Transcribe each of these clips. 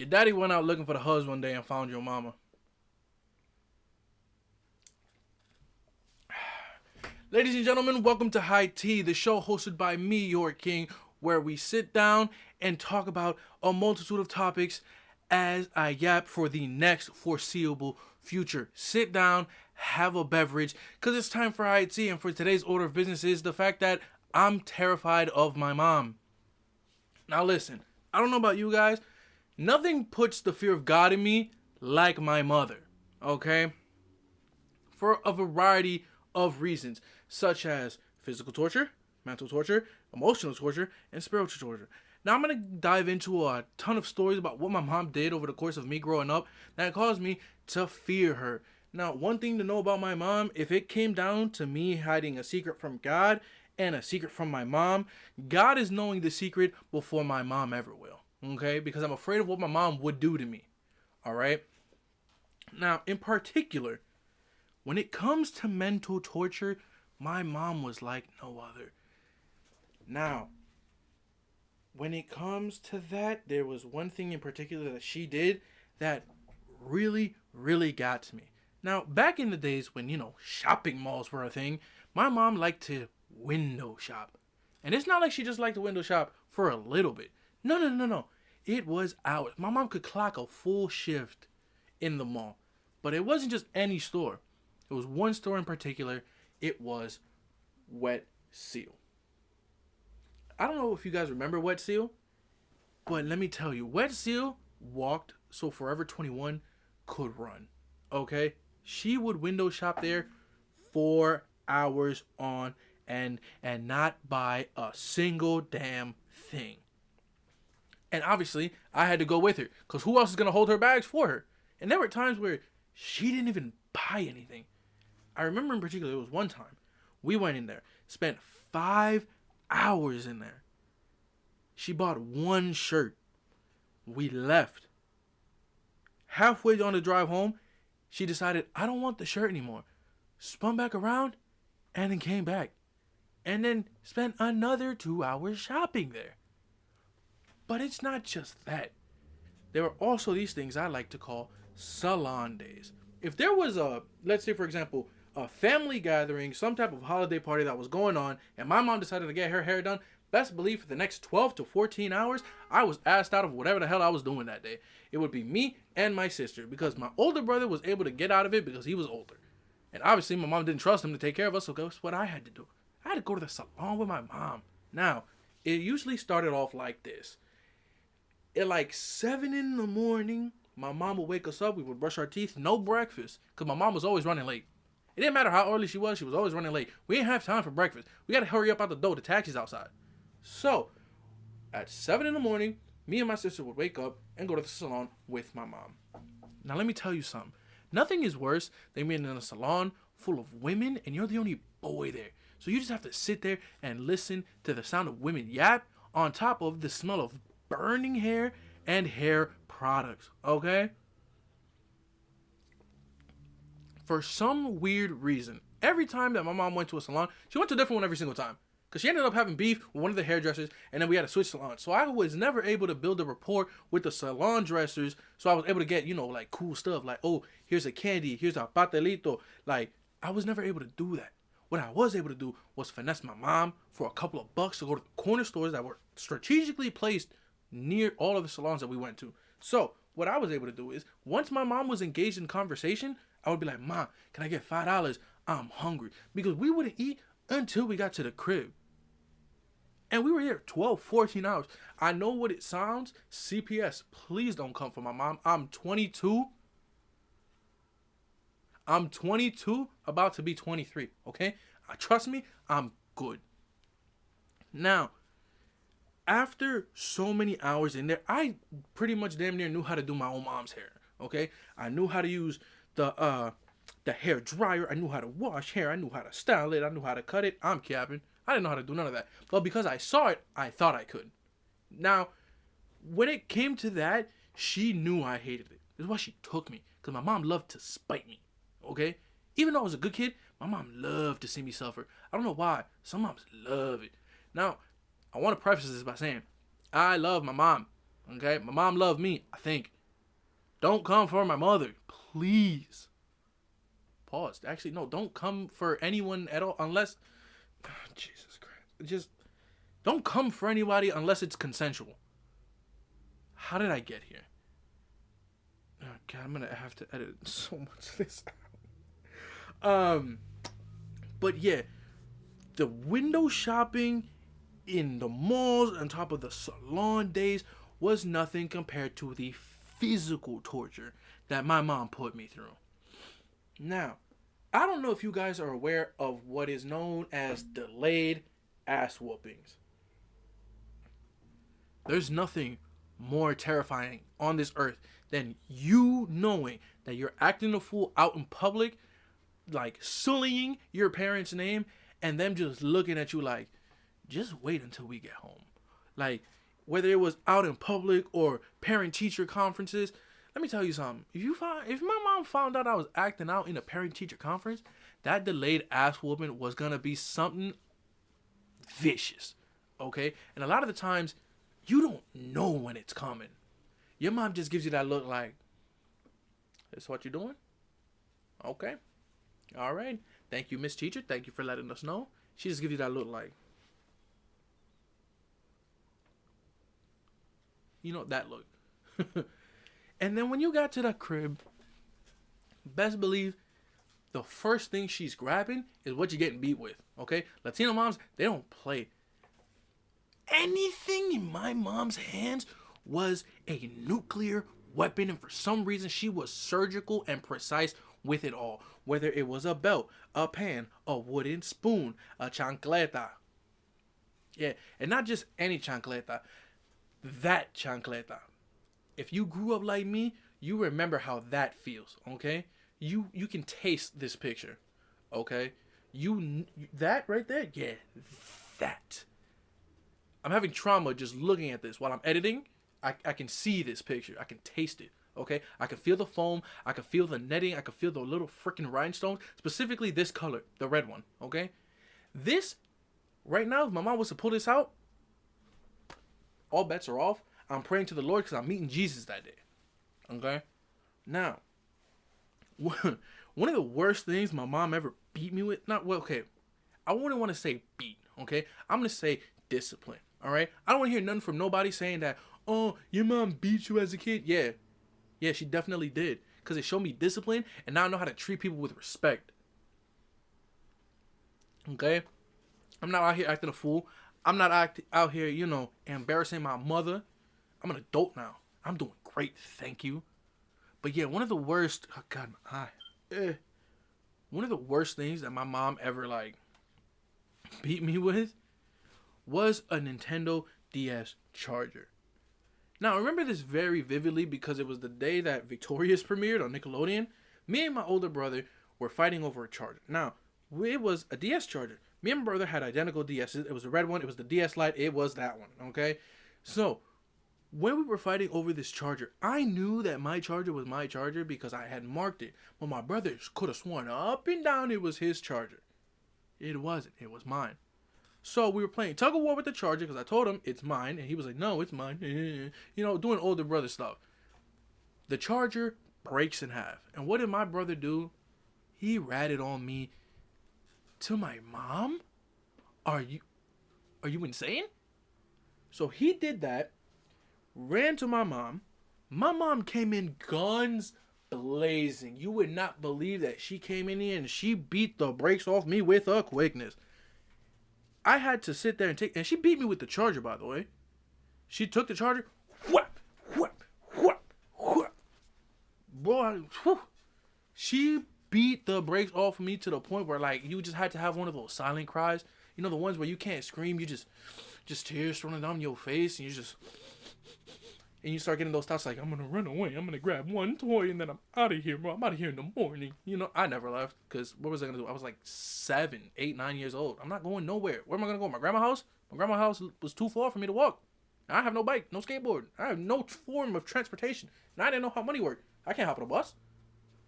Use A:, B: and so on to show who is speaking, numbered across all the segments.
A: Your daddy went out looking for the huz one day and found your mama. Ladies and gentlemen, welcome to High Tea, the show hosted by me, your king, where we sit down and talk about a multitude of topics as I yap for the next foreseeable future. Sit down, have a beverage, because it's time for High Tea, and for today's order of business is the fact that I'm terrified of my mom. Now listen, I don't know about you guys, nothing puts the fear of God in me like my mother, okay? For a variety of reasons, such as physical torture, mental torture, emotional torture, and spiritual torture. Now I'm going to dive into a ton of stories about what my mom did over the course of me growing up that caused me to fear her. Now, one thing to know about my mom, if it came down to me hiding a secret from God and a secret from my mom, God is knowing the secret before my mom ever will, okay? Because I'm afraid of what my mom would do to me, all right? Now, in particular, when it comes to mental torture, my mom was like no other. Now, when it comes to that, there was one thing in particular that she did that really, really got to me. Now, back in the days when, shopping malls were a thing, my mom liked to window shop. And it's not like she just liked to window shop for a little bit. No. It was hours. My mom could clock a full shift in the mall. But it wasn't just any store. It was one store in particular. It was Wet Seal. I don't know if you guys remember Wet Seal, but let me tell you, Wet Seal walked so Forever 21 could run. Okay? She would window shop there 4 hours on and not buy a single damn thing. And obviously, I had to go with her, because who else is going to hold her bags for her? And there were times where she didn't even buy anything. I remember in particular, it was one time, we went in there, spent 5 hours in there. She bought one shirt. We left. Halfway on the drive home, she decided, I don't want the shirt anymore. Spun back around, and then came back. And then spent another 2 hours shopping there. But it's not just that. There are also these things I like to call salon days. If there was let's say for example, a family gathering, some type of holiday party that was going on, and my mom decided to get her hair done, best believe for the next 12 to 14 hours, I was asked out of whatever the hell I was doing that day. It would be me and my sister, because my older brother was able to get out of it because he was older. And obviously my mom didn't trust him to take care of us, so guess what I had to do? I had to go to the salon with my mom. Now, it usually started off like this. At like 7 in the morning, my mom would wake us up, we would brush our teeth, no breakfast, because my mom was always running late. It didn't matter how early she was always running late. We didn't have time for breakfast. We got to hurry up out the door, the taxi's outside. So, at 7 in the morning, me and my sister would wake up and go to the salon with my mom. Now let me tell you something. Nothing is worse than being in a salon full of women and you're the only boy there. So you just have to sit there and listen to the sound of women yap on top of the smell of burning hair and hair products, okay? For some weird reason, every time that my mom went to a salon, she went to a different one every single time. Because she ended up having beef with one of the hairdressers, and then we had to switch salons. So I was never able to build a rapport with the salon dressers, so I was able to get, like cool stuff. Like, oh, here's a candy, here's a pastelito. Like, I was never able to do that. What I was able to do was finesse my mom for a couple of bucks to go to the corner stores that were strategically placed near all of the salons that we went to. So what I was able to do is, once my mom was engaged in conversation, I would be like, Mom, can I get $5? I'm hungry. Because we wouldn't eat until we got to the crib. And we were here 12, 14 hours. I know what it sounds. CPS, please don't come for my mom. I'm 22. I'm 22, about to be 23, okay? Trust me, I'm good. Now, after so many hours in there, I pretty much damn near knew how to do my own mom's hair, okay? I knew how to use the hair dryer. I knew how to wash hair. I knew how to style it. I knew how to cut it. I'm capping. I didn't know how to do none of that. But because I saw it, I thought I could. Now, when it came to that, she knew I hated it. This is why she took me. Because my mom loved to spite me. Okay? Even though I was a good kid, my mom loved to see me suffer. I don't know why. Some moms love it. Now, I want to preface this by saying, I love my mom. Okay, my mom loved me, I think. Don't come for my mother, please. Pause. Actually, no, don't come for anyone at all unless. Oh, Jesus Christ. Just don't come for anybody unless it's consensual. How did I get here? Oh, God, I'm gonna have to edit so much of this out. But yeah, the window shopping in the malls on top of the salon days was nothing compared to the physical torture that my mom put me through. Now, I don't know if you guys are aware of what is known as delayed ass whoopings. There's nothing more terrifying on this earth than you knowing that you're acting a fool out in public, like sullying your parents' name, and them just looking at you like, just wait until we get home. Like, whether it was out in public or parent-teacher conferences, let me tell you something. If my mom found out I was acting out in a parent-teacher conference, that delayed ass whooping was gonna be something vicious, okay? And a lot of the times, you don't know when it's coming. Your mom just gives you that look like, this what you're doing? Okay. All right. Thank you, Miss Teacher. Thank you for letting us know. She just gives you that look like, you know, that look. And then when you got to the crib, best believe the first thing she's grabbing is what you're getting beat with, okay? Latino moms, they don't play. Anything in my mom's hands was a nuclear weapon, and for some reason she was surgical and precise with it all. Whether it was a belt, a pan, a wooden spoon, a chancleta. Yeah, and not just any chancleta, that chancleta. If you grew up like me, you remember how that feels, okay? You can taste this picture, okay? That right there, yeah, that. I'm having trauma just looking at this while I'm editing. I can see this picture. I can taste it, okay? I can feel the foam. I can feel the netting. I can feel the little freaking rhinestones. Specifically this color, the red one, okay? This, right now, if my mom was to pull this out, all bets are off. I'm praying to the Lord because I'm meeting Jesus that day, okay? Now, one of the worst things my mom ever beat me with, I wouldn't want to say beat, okay? I'm going to say discipline, all right? I don't want to hear nothing from nobody saying that, oh, your mom beat you as a kid. Yeah, she definitely did, because it showed me discipline, and now I know how to treat people with respect, okay? I'm not out here acting a fool. I'm not out here, embarrassing my mother. I'm an adult now. I'm doing great, thank you. But yeah, one of the worst, oh God, my eye. One of the worst things that my mom ever, beat me with was a Nintendo DS charger. Now, I remember this very vividly because it was the day that Victorious premiered on Nickelodeon. Me and my older brother were fighting over a charger. Now, it was a DS charger. Me and my brother had identical DSs. It was the red one. It was the DS Lite. It was that one, okay? So, when we were fighting over this charger, I knew that my charger was my charger because I had marked it. But my brother could have sworn up and down it was his charger. It wasn't. It was mine. So we were playing tug of war with the charger because I told him it's mine. And he was like, no, it's mine. Doing older brother stuff. The charger breaks in half. And what did my brother do? He ratted on me to my mom? Are you insane? So he did that. Ran to my mom. My mom came in guns blazing. You would not believe that she came in here and she beat the brakes off me with a quickness. I had to sit there and she beat me with the charger, by the way. She took the charger, whap, whap, whap, whap. Boy, whew. She beat the brakes off of me to the point where, you just had to have one of those silent cries. You know, the ones where you can't scream, you just tears running down your face, and you start getting those thoughts like, I'm going to run away. I'm going to grab one toy, and then I'm out of here, bro. I'm out of here in the morning. I never left, because what was I going to do? I was 7, 8, 9 years old. I'm not going nowhere. Where am I going to go? My grandma's house? My grandma's house was too far for me to walk. I have no bike, no skateboard. I have no form of transportation. And I didn't know how money worked. I can't hop on a bus.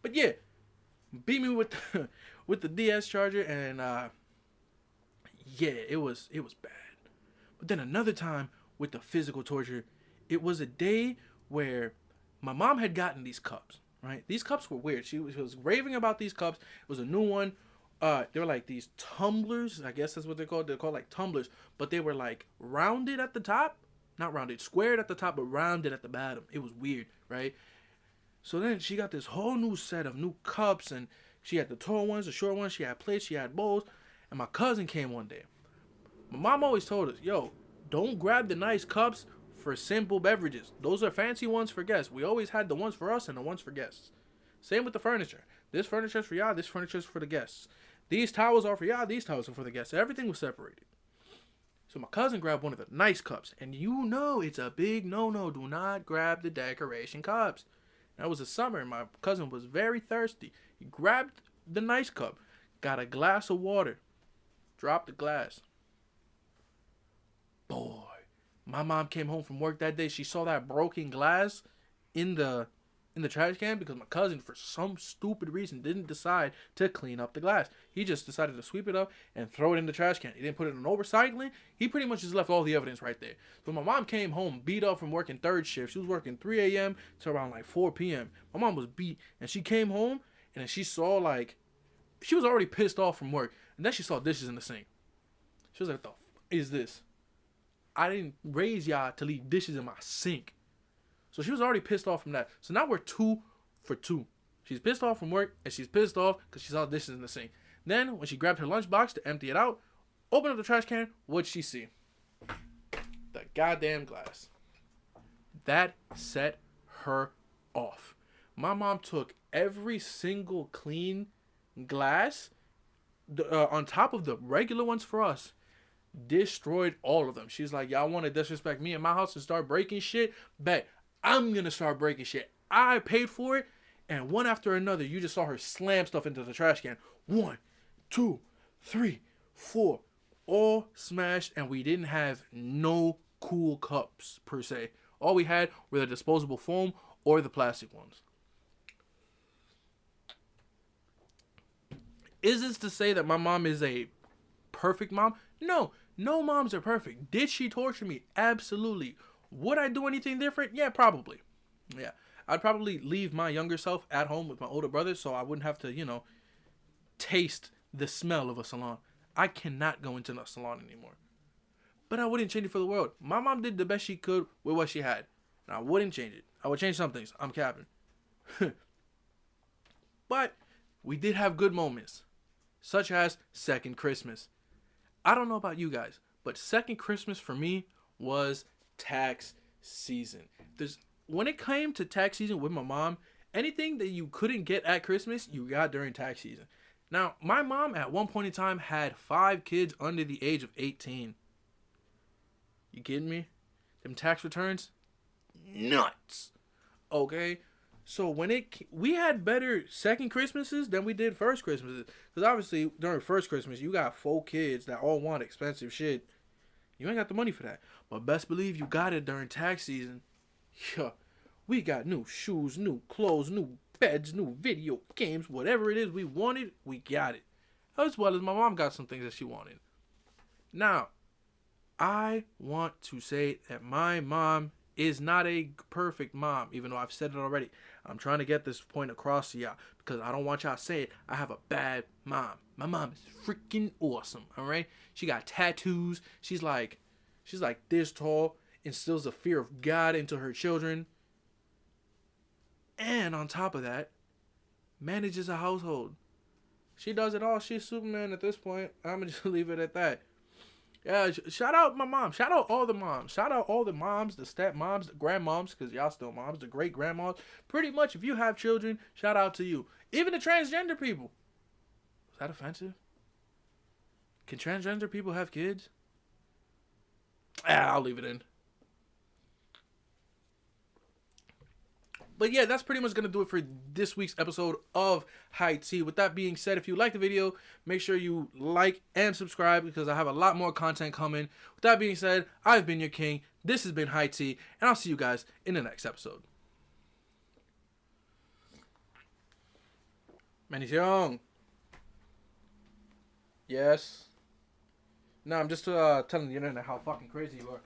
A: But yeah, beat me with the DS charger, and yeah, it was bad. But then another time with the physical torture, it was a day where my mom had gotten these cups, right? These cups were weird. She was raving about these cups. It was a new one. They were like these tumblers. I guess that's what they're called. They're called like tumblers, but they were like rounded at the top. Not rounded, squared at the top, but rounded at the bottom. It was weird, right? So then she got this whole new set of new cups, and she had the tall ones, the short ones. She had plates, she had bowls. And my cousin came one day. My mom always told us, yo, don't grab the nice cups for simple beverages. Those are fancy ones for guests. We always had the ones for us and the ones for guests. Same with the furniture. This furniture is for y'all, this furniture is for the guests. These towels are for y'all, these towels are for the guests. Everything was separated. So my cousin grabbed one of the nice cups. And you know it's a big no-no. Do not grab the decoration cups. That was the summer and my cousin was very thirsty. He grabbed the nice cup, got a glass of water, dropped the glass. Boy, my mom came home from work that day. She saw that broken glass in the trash can because my cousin, for some stupid reason, didn't decide to clean up the glass. He just decided to sweep it up and throw it in the trash can. He didn't put it in recycling. He pretty much just left all the evidence right there. So my mom came home beat up from working third shift. She was working 3 a.m. to around like 4 p.m. My mom was beat, and she came home and she saw like she was already pissed off from work, and then she saw dishes in the sink. She was like, "What the f is this? I didn't raise y'all to leave dishes in my sink." So she was already pissed off from that. So now we're 2 for 2. She's pissed off from work, and she's pissed off because she saw dishes in the sink. Then, when she grabbed her lunchbox to empty it out, opened up the trash can, what'd she see? The goddamn glass. That set her off. My mom took every single clean glass on top of the regular ones for us, destroyed all of them. She's like, y'all want to disrespect me in my house and start breaking shit? Bet. I'm going to start breaking shit. I paid for it. And one after another, you just saw her slam stuff into the trash can. 1, 2, 3, 4. All smashed. And we didn't have no cool cups, per se. All we had were the disposable foam or the plastic ones. Is this to say that my mom is a perfect mom? No. No moms are perfect. Did she torture me? Absolutely. Would I do anything different? Yeah, probably. Yeah. I'd probably leave my younger self at home with my older brother so I wouldn't have to, taste the smell of a salon. I cannot go into a salon anymore. But I wouldn't change it for the world. My mom did the best she could with what she had. And I wouldn't change it. I would change some things. I'm capping. But we did have good moments. Such as second Christmas. I don't know about you guys, but second Christmas for me was tax season. When it came to tax season with my mom, anything that you couldn't get at Christmas, you got during tax season. Now, my mom at one point in time had 5 kids under the age of 18. You kidding me? Them tax returns? Nuts. Okay? So we had better second Christmases than we did first Christmases. Because obviously, during first Christmas, you got 4 kids that all want expensive shit. You ain't got the money for that. But best believe you got it during tax season. Yeah, we got new shoes, new clothes, new beds, new video games. Whatever it is we wanted, we got it. As well as my mom got some things that she wanted. Now, I want to say that my mom is not a perfect mom, even though I've said it already. I'm trying to get this point across to y'all because I don't want y'all to say it. I have a bad mom. My mom is freaking awesome, all right? She got tattoos. She's like this tall, instills the fear of God into her children. And on top of that, manages a household. She does it all. She's Superman at this point. I'm going to just leave it at that. Yeah, shout out my mom. Shout out all the moms. Shout out all the moms, the stepmoms, the grandmoms, because y'all still moms, the great grandmas. Pretty much, if you have children, shout out to you. Even the transgender people. Is that offensive? Can transgender people have kids? I'll leave it in. But yeah, that's pretty much going to do it for this week's episode of High Tea. With that being said, if you like the video, make sure you like and subscribe because I have a lot more content coming. With that being said, I've been your king. This has been High Tea, and I'll see you guys in the next episode. Bendición. Yes. No, I'm just telling the internet how fucking crazy you are.